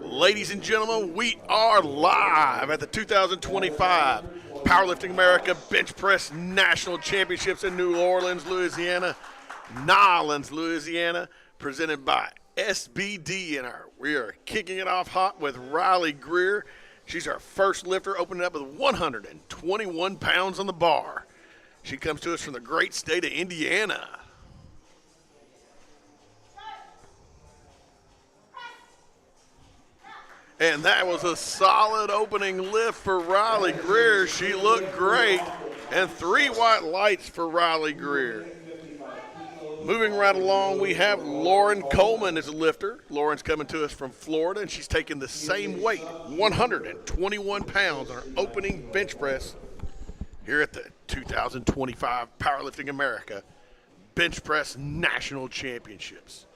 Ladies and gentlemen, we are live at the 2025 Powerlifting America Bench Press National Championships in New Orleans, Louisiana, Louisiana, presented by SBD. And we are kicking it off hot with Riley Greer. She's our first lifter, opening up with 121 pounds on the bar. She comes to us from the great state of Indiana. And that was a solid opening lift for Riley Greer. She looked great. And 3 white lights for Riley Greer. Moving right along, we have Lauren Coleman as a lifter. Lauren's coming to us from Florida, and she's taking the same weight, 121 pounds on her opening bench press here at the 2025 Powerlifting America Bench Press National Championships.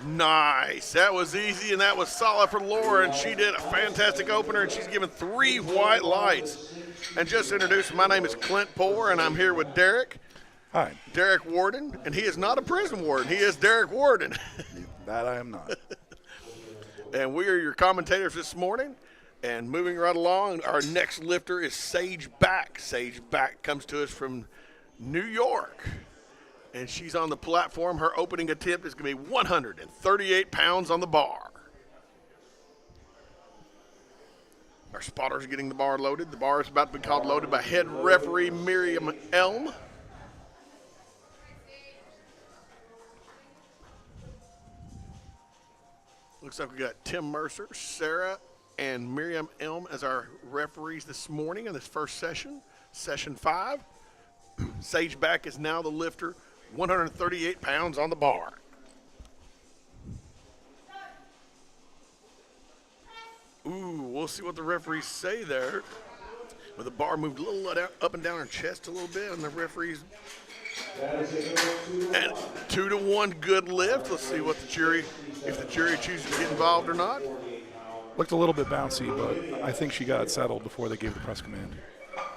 Nice. That was easy, and that was solid for Lauren. She did a fantastic opener, and she's given 3 white lights. And just to introduce, my name is Clint Poor, and I'm here with Derek. Hi. Derek Warden, and he is not a prison warden. He is Derek Warden. That I am not. And we are your commentators this morning. And moving right along, our next lifter is Sage Back. Sage Back comes to us from New York. And she's on the platform. Her opening attempt is going to be 138 pounds on the bar. Our spotters are getting the bar loaded. The bar is about to be called loaded by head referee Miriam Elm. Looks like we got Tim Mercer, Sarah, and Miriam Elm as our referees this morning in this first session, session 5. Sage Back is now the lifter. 138 pounds on the bar. Ooh, we'll see what the referees say there. But the bar moved a little up and down her chest a little bit, and the referees. And 2-1 good lift. Let's see what the jury, if the jury chooses to get involved or not. Looked a little bit bouncy, but I think she got it settled before they gave the press command.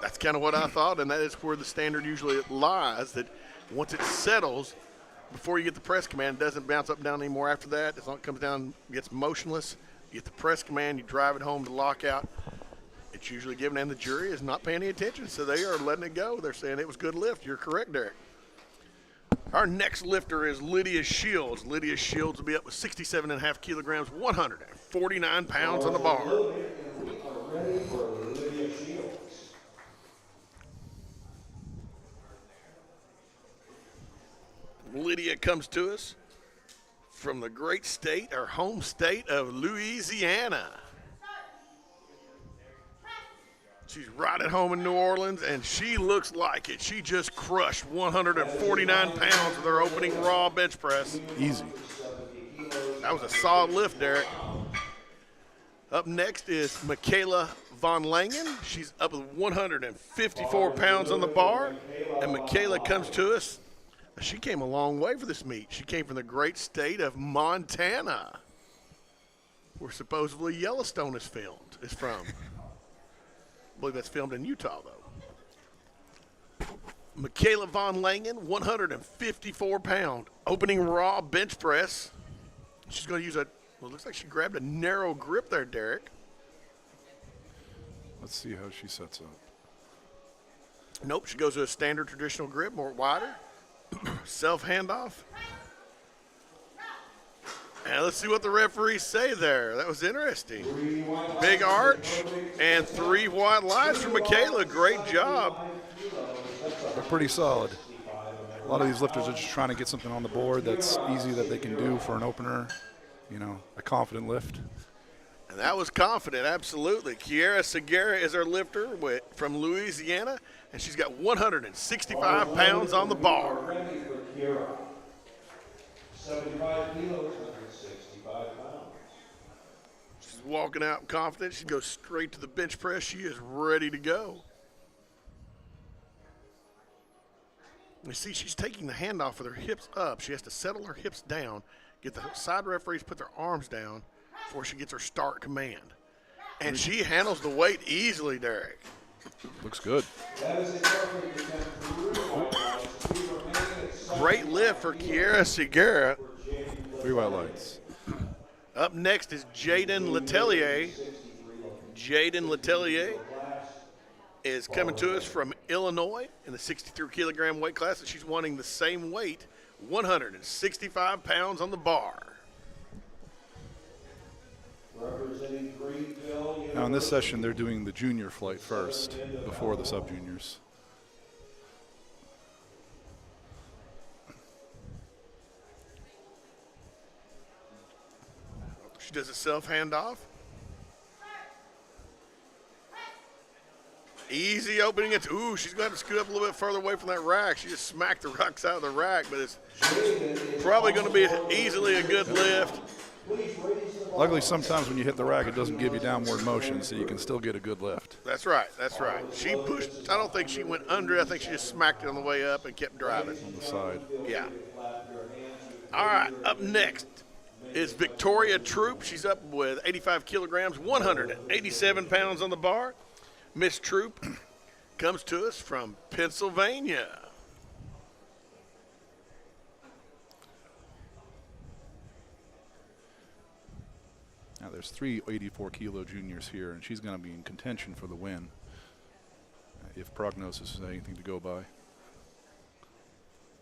That's kind of what I thought, and that is where the standard usually lies, that once it settles, before you get the press command, it doesn't bounce up and down anymore after that. As long as it comes down, gets motionless, you get the press command, you drive it home to lockout. It's usually given, and the jury is not paying any attention, so they are letting it go. They're saying it was a good lift. You're correct, Derek. Our next lifter is Lydia Shields. Lydia Shields will be up with 67.5 kilograms, 149 pounds on the bar. Lydia comes to us from the great state, our home state of Louisiana. She's right at home in New Orleans, and she looks like it. She just crushed 149 pounds with her opening raw bench press. Easy. That was a solid lift, Derek. Up next is Michaela Von Langen. She's up with 154 pounds on the bar, and Michaela comes to us. She came a long way for this meet. She came from the great state of Montana, where supposedly Yellowstone is from. I believe that's filmed in Utah, though. Michaela Von Langen, 154-pound opening raw bench press. She's going to use well, it looks like she grabbed a narrow grip there, Derek. Let's see how she sets up. Nope, she goes to a standard traditional grip, more wider. Self handoff. And let's see what the referees say there. That was interesting. Big arch and 3 white lights for Michaela. Great job. They're pretty solid. A lot of these lifters are just trying to get something on the board that's easy that they can do for an opener, you know, a confident lift. And that was confident, absolutely. Kiera Segura is our lifter from Louisiana, and she's got 165 pounds on the bar. 75 kilos, 165 pounds. She's walking out confident. She goes straight to the bench press. She is ready to go. You see, she's taking the handoff with her hips up. She has to settle her hips down, get the side referees put their arms down before she gets her start command. And she handles the weight easily, Derek. Looks good. That is a perfect attempt for 3 white lights. 3 remaining at 7. Great lift for SJr. 3 white lights. Up next is Jaden Letelier. Jaden Letelier is coming to us from Illinois in the 63 kilogram weight class, and she's wanting the same weight, 165 pounds on the bar. Representing Greenville. Now in this session, they're doing the junior flight first before the sub-juniors. She does a self handoff. Easy opening it. Ooh, she's going to have to scoot up a little bit further away from that rack. She just smacked the rocks out of the rack, but it's probably going to be easily a good lift. Luckily, sometimes when you hit the rack, it doesn't give you downward motion, so you can still get a good lift. That's right. That's right. She pushed. I don't think she went under it. I think she just smacked it on the way up and kept driving. On the side. Yeah. All right. Up next is Victoria Troop. She's up with 85 kilograms, 187 pounds on the bar. Miss Troop comes to us from Pennsylvania. Now there's 3 84-kilo juniors here, and she's going to be in contention for the win if prognosis is anything to go by.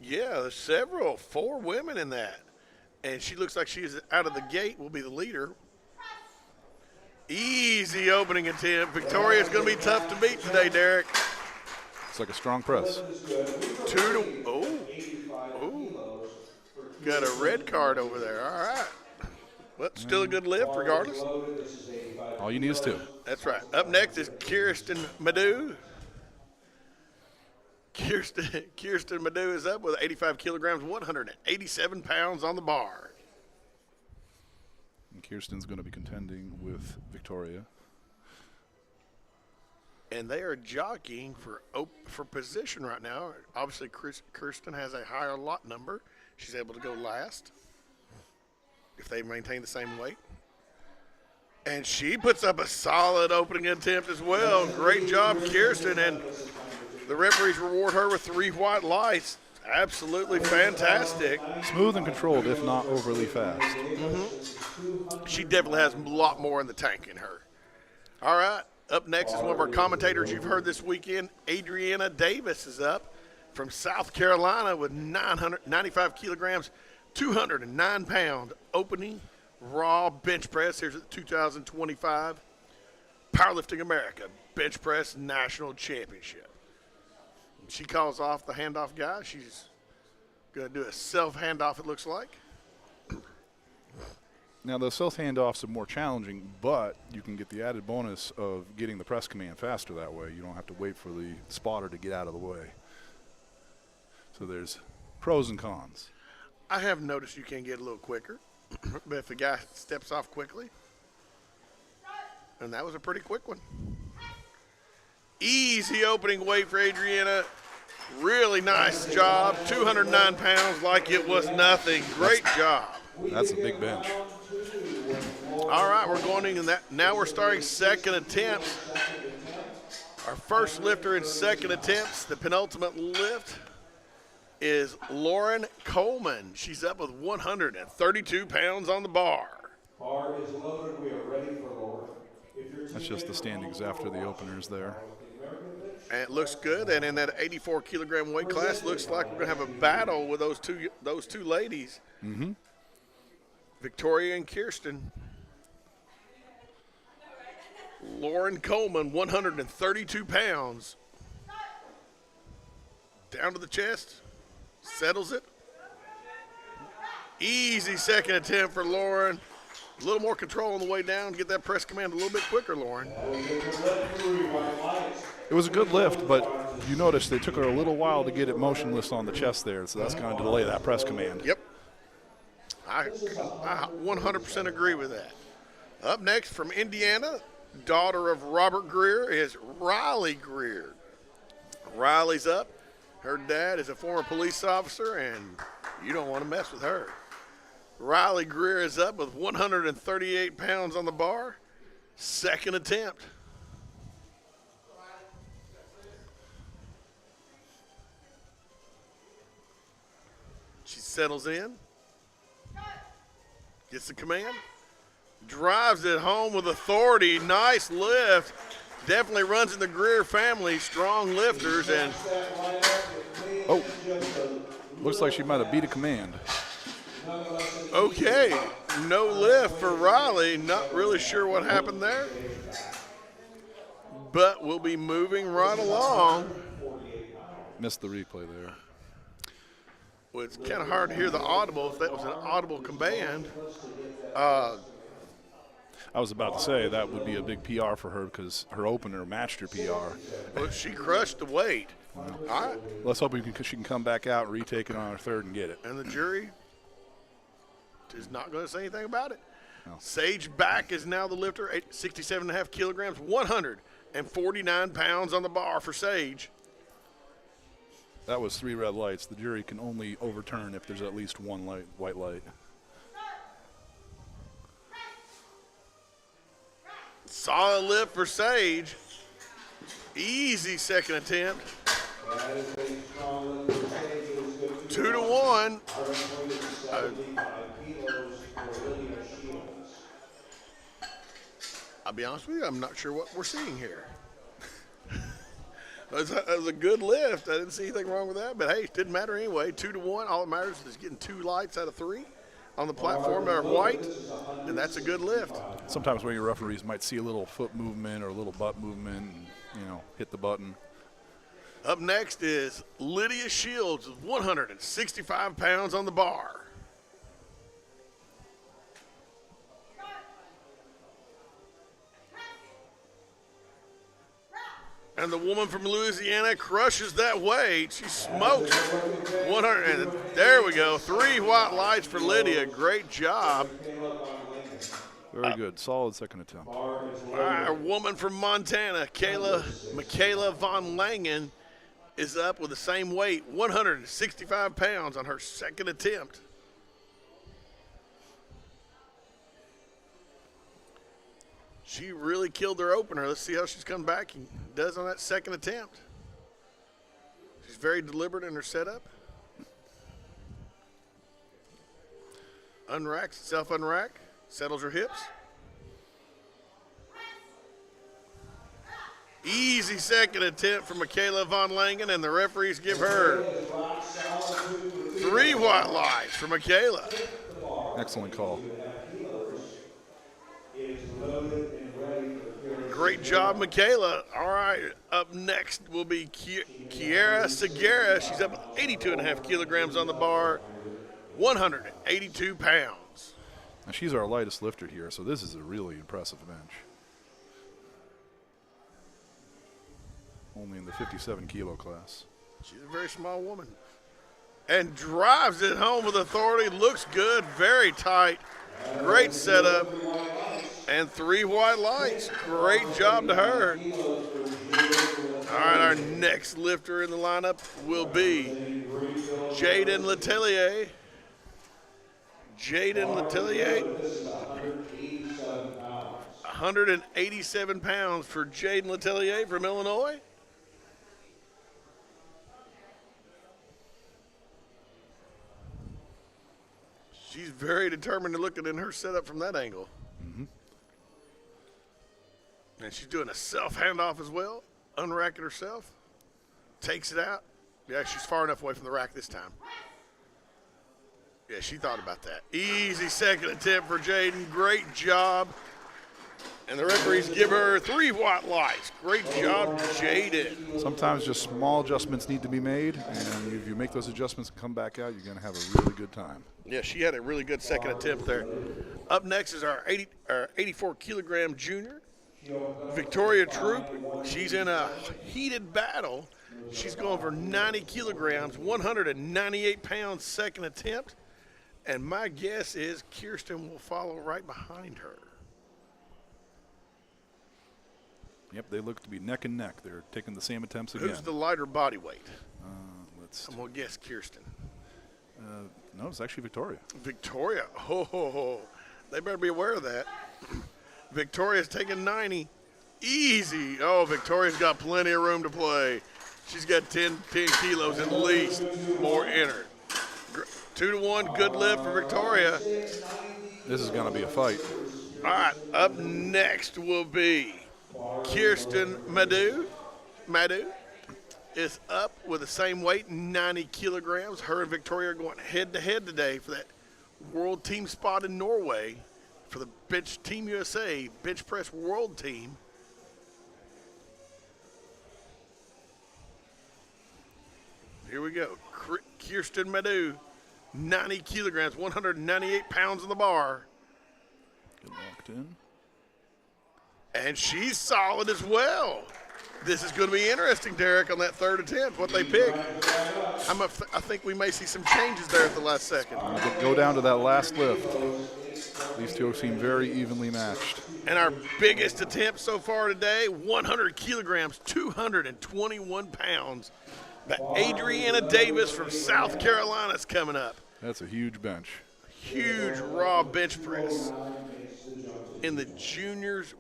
Yeah, there's several, 4 women in that. And she looks like she's out of the gate, will be the leader. Easy opening attempt. Victoria's going to be tough to beat today, Derek. It's like a strong press. 2 to, oh, got a red card over there. All right. But still a good lift regardless. All you need is 2. That's right. Up next is Kirsten Madu. Kirsten Madu is up with 85 kilograms, 187 pounds on the bar. And Kirsten's going to be contending with Victoria. And they are jockeying for position right now. Obviously, Kirsten has a higher lot number. She's able to go last if they maintain the same weight. And she puts up a solid opening attempt as well. Great job, Kirsten. And the referees reward her with 3 white lights. Absolutely fantastic. Smooth and controlled, if not overly fast. She definitely has a lot more in the tank in her. All right. Up next is one of our commentators you've heard this weekend. Adriana Davis is up from South Carolina with 995 kilograms, 209 pound opening raw bench press. Here's at the 2025 Powerlifting America Bench Press National Championship. She calls off the handoff guy. She's going to do a self handoff, it looks like. Now, the self handoffs are more challenging, but you can get the added bonus of getting the press command faster that way. You don't have to wait for the spotter to get out of the way. So there's pros and cons. I have noticed you can get a little quicker, but if the guy steps off quickly, and that was a pretty quick one. Easy opening weight for Adriana. Really nice job. 209 pounds like it was nothing. Great job. That's a big bench. All right, we're going into that. Now we're starting second attempts. Our first lifter in second attempts, the penultimate lift, is Lauren Coleman. She's up with 132 pounds on the bar. Bar is loaded. We are ready for Lauren. That's just the standings after the openers there. And it looks good. And in that 84 kilogram weight class, looks like we're going to have a battle with those two ladies. Mm-hmm. Victoria and Kirsten. Lauren Coleman, 132 pounds. Down to the chest. Settles it. Easy second attempt for Lauren. A little more control on the way down to get that press command a little bit quicker, Lauren. It was a good lift, but you notice they took her a little while to get it motionless on the chest there, so that's going to delay that press command. Yep. I 100% agree with that. Up next from Indiana, daughter of Robert Greer, is Riley Greer. Riley's up. Her dad is a former police officer, and you don't want to mess with her. Riley Greer is up with 138 pounds on the bar. Second attempt. settles in. Gets the command. Drives it home with authority. Nice lift. Definitely runs in the Greer family. Strong lifters. And Oh, looks like she might have beat a command. okay, no lift for Riley. Not really sure what happened there. But we'll be moving right along. Missed the replay there. Well, it's kind of hard to hear the audible if that was an audible command. I was about to say that would be a big PR for her because her opener matched her PR. Well, she crushed the weight. All right. Let's hope she can come back out and retake it on her third and get it. And the jury is not going to say anything about it. No. Sage back is now the lifter, 67.5 kilograms, 149 pounds on the bar for Sage. That was 3 red lights. The jury can only overturn if there's at least one white light. Solid lift for Sage. Easy second attempt. 2-1. I'll be honest with you, I'm not sure what we're seeing here. That was a good lift. I didn't see anything wrong with that, but hey, it didn't matter anyway. 2-1. All that matters is getting 2 lights out of 3 on the platform that are white, and that's a good lift. Sometimes where your referees might see a little foot movement or a little butt movement and, hit the button. Up next is Lydia Shields with 165 pounds on the bar. And the woman from Louisiana crushes that weight. She smokes 100. And there we go. 3 white lights for Lydia. Great job. Very good. Solid second attempt. Our woman from Montana, Michaela Von Langen, is up with the same weight, 165 pounds on her second attempt. She really killed her opener. Let's see how she's come back and does on that second attempt. She's very deliberate in her setup. Unracks, self-unrack, settles her hips. Easy second attempt for Michaela Von Langen, and the referees give her 3 white lights for Michaela. Excellent call. Great job, Michaela. All right, up next will be Kiera Segura. She's up with 82.5 kilograms on the bar, 182 pounds. Now she's our lightest lifter here, so this is a really impressive bench. Only in the 57 kilo class. She's a very small woman. And drives it home with authority. Looks good, very tight. Great setup. And 3 white lights. Great job to her. All right, our next lifter in the lineup will be Jaden Letelier. Jaden Letelier. 187 pounds for Jaden Letelier from Illinois. She's very determined to look at in her setup from that angle. Mm-hmm. And she's doing a self handoff as well. Unracking herself. Takes it out. Yeah, she's far enough away from the rack this time. Yeah, she thought about that. Easy second attempt for Jaden. Great job. And the referees give her 3 white lights. Great job, Jaden. Sometimes just small adjustments need to be made, and if you make those adjustments and come back out, you're going to have a really good time. Yeah, she had a really good second attempt there. Up next is our 84-kilogram junior, Victoria Troop. She's in a heated battle. She's going for 90 kilograms, 198 pounds second attempt. And my guess is Kirsten will follow right behind her. Yep, they look to be neck and neck. They're taking the same attempts again. Who's the lighter body weight? I'm going to guess Kirsten. No, it's actually Victoria. Victoria. Oh, they better be aware of that. Victoria's taking 90. Easy. Oh, Victoria's got plenty of room to play. She's got 10 kilos at least more in her. 2-1, good lift for Victoria. This is going to be a fight. All right, up next will be Kirsten Madu. Madu is up with the same weight, 90 kilograms. Her and Victoria are going head-to-head today for that world team spot in Norway for the bench Team USA bench press world team. Here we go. Kirsten Madu, 90 kilograms, 198 pounds on the bar. Get locked in. And she's solid as well. This is going to be interesting, Derek, on that third attempt, what they pick. I think we may see some changes there at the last second. Go down to that last lift. These two seem very evenly matched. And our biggest attempt so far today, 100 kilograms, 221 pounds. The Adriana Davis from South Carolina is coming up. That's a huge bench. Huge raw bench press in the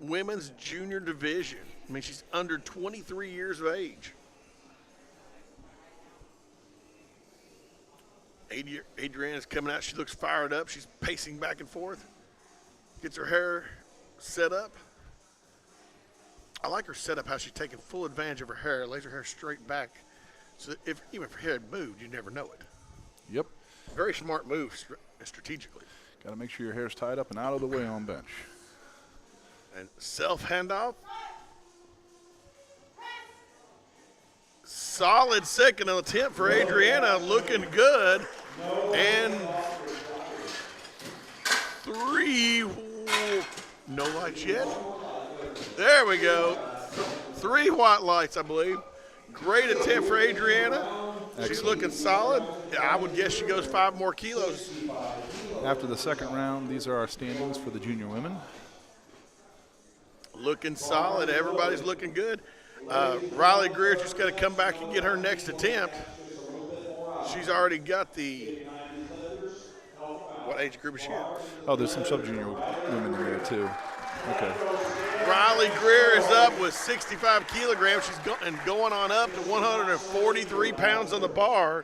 women's junior division. I mean, she's under 23 years of age. Adriana's coming out. She looks fired up. She's pacing back and forth. Gets her hair set up. I like her setup, how she's taking full advantage of her hair. Lays her hair straight back. So even if her hair had moved, you never know it. Yep. Very smart move strategically. Got to make sure your hair's tied up and out of the way on bench. And self handoff. Solid second attempt for Adriana, looking good. And 3, no lights yet. There we go. 3 white lights, I believe. Great attempt for Adriana. She's looking solid. I would guess she goes 5 more kilos. After the second round, these are our standings for the junior women. Looking solid. Everybody's looking good. Riley Greer's just got to come back and get her next attempt. She's already got the, what age group is she at? Oh, there's some sub-junior women in there too. Okay. Riley Greer is up with 65 kilograms. She's going on up to 143 pounds on the bar.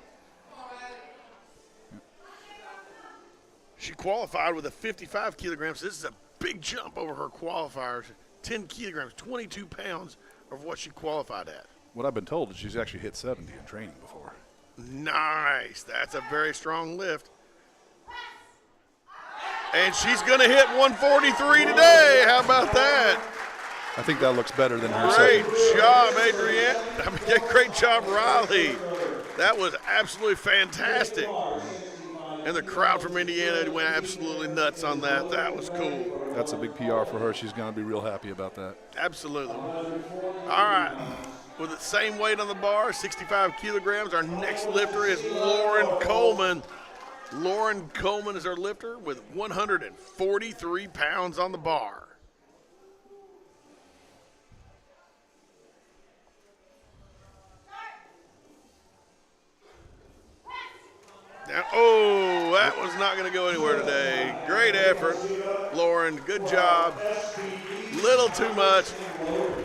She qualified with a 55 kilograms. This is a big jump over her qualifiers. 10 kilograms, 22 pounds of what she qualified at. What I've been told is she's actually hit 70 in training before. Nice. That's a very strong lift. And she's going to hit 143 today. How about that? I think that looks better than her Great second. job, Adrienne. Great job, Riley. That was absolutely fantastic. And the crowd from Indiana went absolutely nuts on that. That was cool. That's a big PR for her. She's going to be real happy about that. Absolutely. All right. With the same weight on the bar, 65 kilograms, our next lifter is Lauren Coleman. Lauren Coleman is our lifter with 143 pounds on the bar. Now, oh, that was not going to go anywhere today. Great effort, Lauren. Good job. Little too much.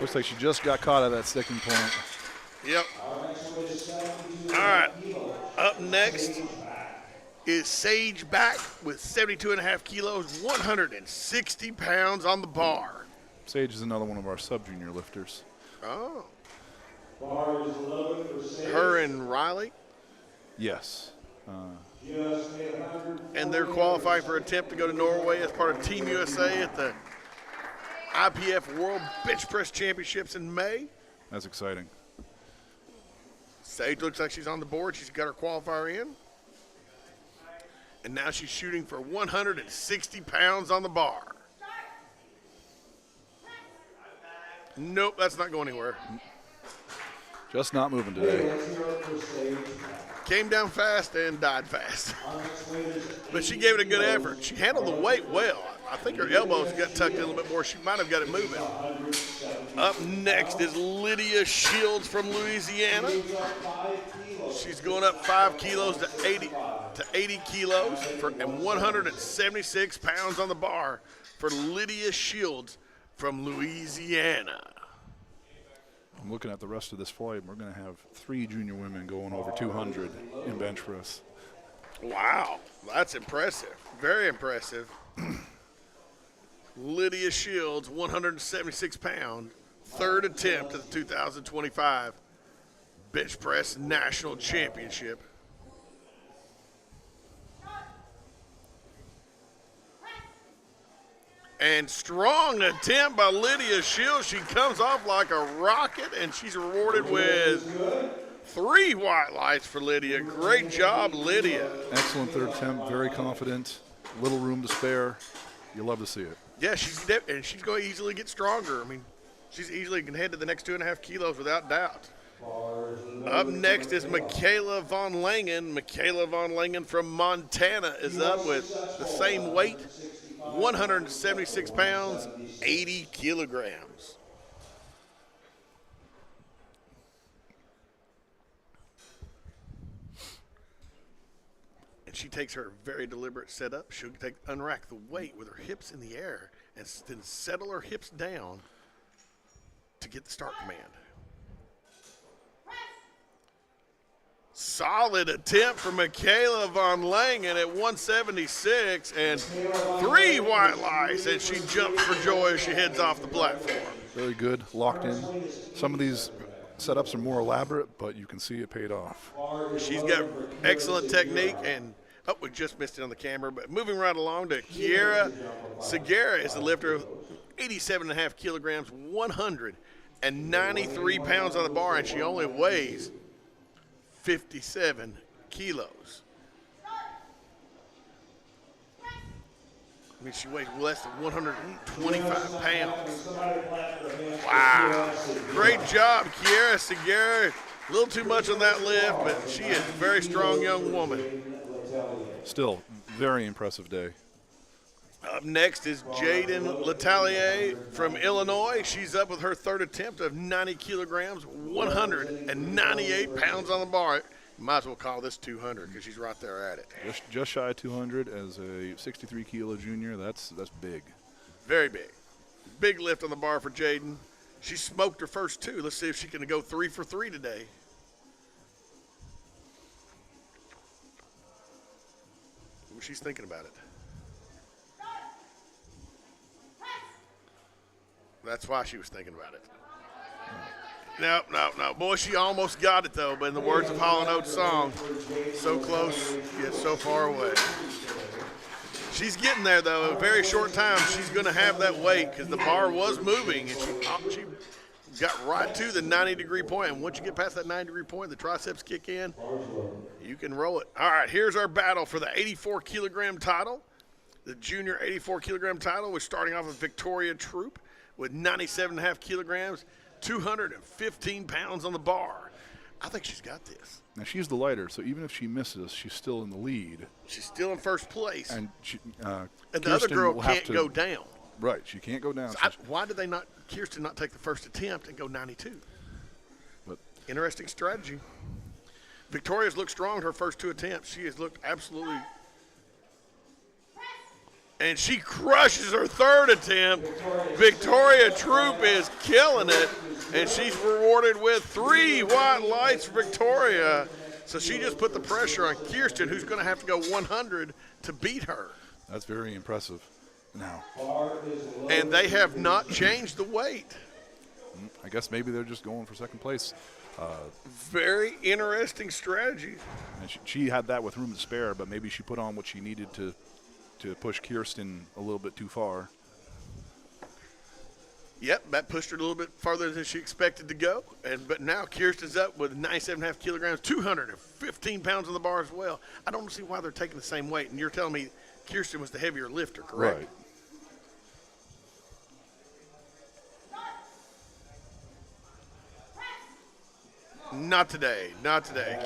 Looks like she just got caught at that sticking point. Yep. All right. Up next is Sage Back with 72.5 kilos, 160 pounds on the bar. Sage is another one of our sub-junior lifters. Oh. Her and Riley? Yes. And they're qualifying for an attempt to go to Norway as part of Team USA at the IPF World Bench Press Championships in May. That's exciting. Sage looks like she's on the board. She's got her qualifier in. And now she's shooting for 160 pounds on the bar. Nope, that's not going anywhere. Just not moving today. Came down fast and died fast. But she gave it a good effort. She handled the weight well. I think her elbows got tucked in a little bit more. She might have got it moving. Up next is Lydia Shields from Louisiana. She's going up 5 kilos to 80 kilos and 176 pounds on the bar for Lydia Shields from Louisiana. I'm looking at the rest of this flight. We're going to have 3 junior women going over 200 in bench press. Wow, that's impressive. Very impressive. Lydia Shields, 176-pound, third attempt at the 2025 Bench Press National Championship. And strong attempt by Lydia Shields. She comes off like a rocket, and she's rewarded with 3 white lights for Lydia. Great job, Lydia. Excellent third attempt, very confident, little room to spare. You love to see it. Yeah, she's going to easily get stronger. I mean, she's easily can head to the next 2.5 kilos without doubt. Up next is Michaela Von Langen. Michaela Von Langen from Montana is up with the same weight, 176 pounds, 80 kilograms. And she takes her very deliberate setup. She'll unrack the weight with her hips in the air and then settle her hips down to get the start command. Solid attempt from Michaela Von Langen at 176 and 3 white lights, and she jumps for joy as she heads off the platform. Very good, locked in. Some of these setups are more elaborate, but you can see it paid off. She's got excellent technique, and we just missed it on the camera, but moving right along to Kiera Segura is the lifter of 87.5 kilograms, 193 pounds on the bar, and she only weighs 57 kilos. I mean, she weighs less than 125 pounds. Wow. Great job, Kiera Segura. A little too much on that lift, but she is a very strong young woman. Still, very impressive day. Up next is Jaden Letelier from Illinois. She's up with her third attempt of 90 kilograms, 198 pounds on the bar. You might as well call this 200 because she's right there at it. Just shy of 200 as a 63 kilo junior. That's big. Very big. Big lift on the bar for Jaden. She smoked her first 2. Let's see if she can go 3 for 3 today. She's thinking about it. That's why she was thinking about it. No. Boy, she almost got it, though. But in the words of Hall & Oates' song, so close, yet so far away. She's getting there, though. In a very short time, she's going to have that weight because the bar was moving. And she got right to the 90-degree point. And once you get past that 90-degree point, the triceps kick in, you can roll it. All right, here's our battle for the 84-kilogram title. The junior 84-kilogram title was starting off with Victoria Troop with 97.5 kilograms, 215 pounds on the bar. I think she's got this. Now, she's the lighter, so even if she misses, she's still in the lead. She's still in first place. And and the other girl can't go down. Right, she can't go down. So why did Kirsten not take the first attempt and go 92? But interesting strategy. Victoria's looked strong in her first 2 attempts. She has looked absolutely. And she crushes her third attempt. Victoria Troop is killing it. And she's rewarded with 3 white lights for Victoria. So she just put the pressure on Kirsten, who's going to have to go 100 to beat her. That's very impressive. Now. And they have not changed the weight. I guess maybe they're just going for second place. Very interesting strategy. And she had that with room to spare, but maybe she put on what she needed to push Kirsten a little bit too far. Yep, that pushed her a little bit farther than she expected to go. But now Kirsten's up with 97.5 kilograms, 215 pounds on the bar as well. I don't see why they're taking the same weight. And you're telling me Kirsten was the heavier lifter, correct? Right. Not today.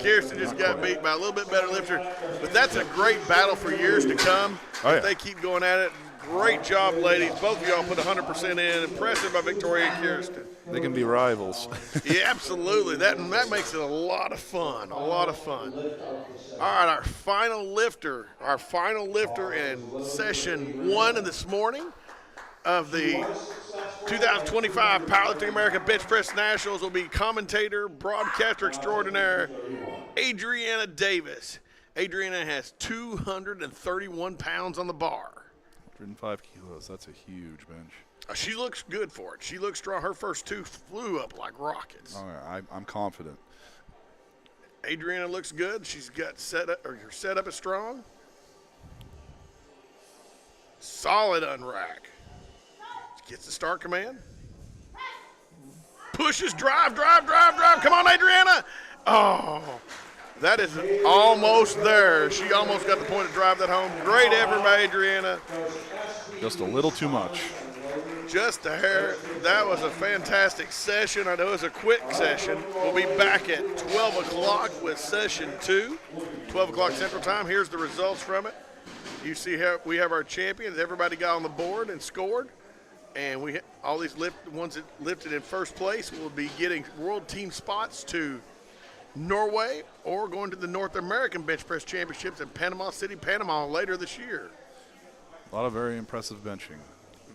Kirsten just got beat by a little bit better lifter. But that's a great battle for years to come. Oh, yeah. If they keep going at it. Great job, ladies. Both of y'all put 100% in. Impressive by Victoria and Kirsten. They can be rivals. Yeah, absolutely. That makes it a lot of fun. All right, our final lifter in session 1 this morning of the 2025 Powerlifting America Bench Press Nationals will be commentator, broadcaster extraordinaire, Adriana Davis. Adriana has 231 pounds on the bar. 105 kilos. That's a huge bench. She looks good for it. She looks strong. Her first two flew up like rockets. All right, I'm confident. Adriana looks good. She's got her setup is strong. Solid unrack. Gets the start command. Pushes, drive. Come on, Adriana. Oh, that is almost there. She almost got the point to drive that home. Great effort by Adriana. Just a little too much. Just a hair. That was a fantastic session. I know it was a quick session. We'll be back at 12 o'clock with session 2, 12 o'clock Central Time. Here's the results from it. You see how we have our champions. Everybody got on the board and scored. And all these ones that lifted in first place will be getting world team spots to Norway or going to the North American Bench Press Championships in Panama City, Panama later this year. A lot of very impressive benching.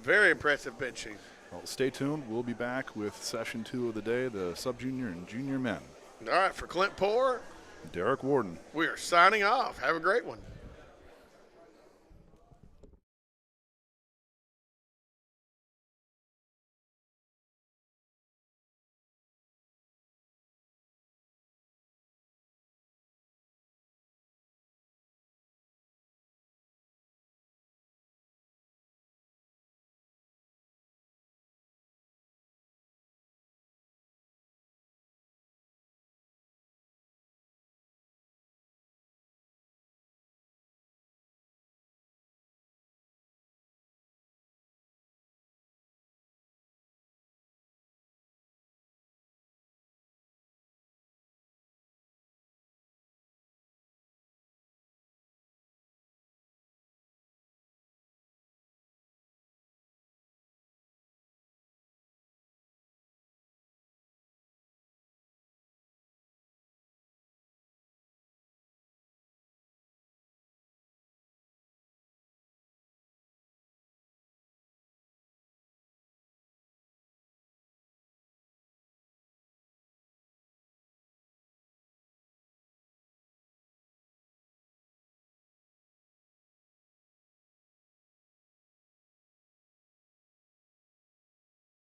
Very impressive benching. Well, stay tuned. We'll be back with session 2 of the day, the SJr and Jr Men. All right, for Clint Poore, Derek Warden. we are signing off. Have a great one.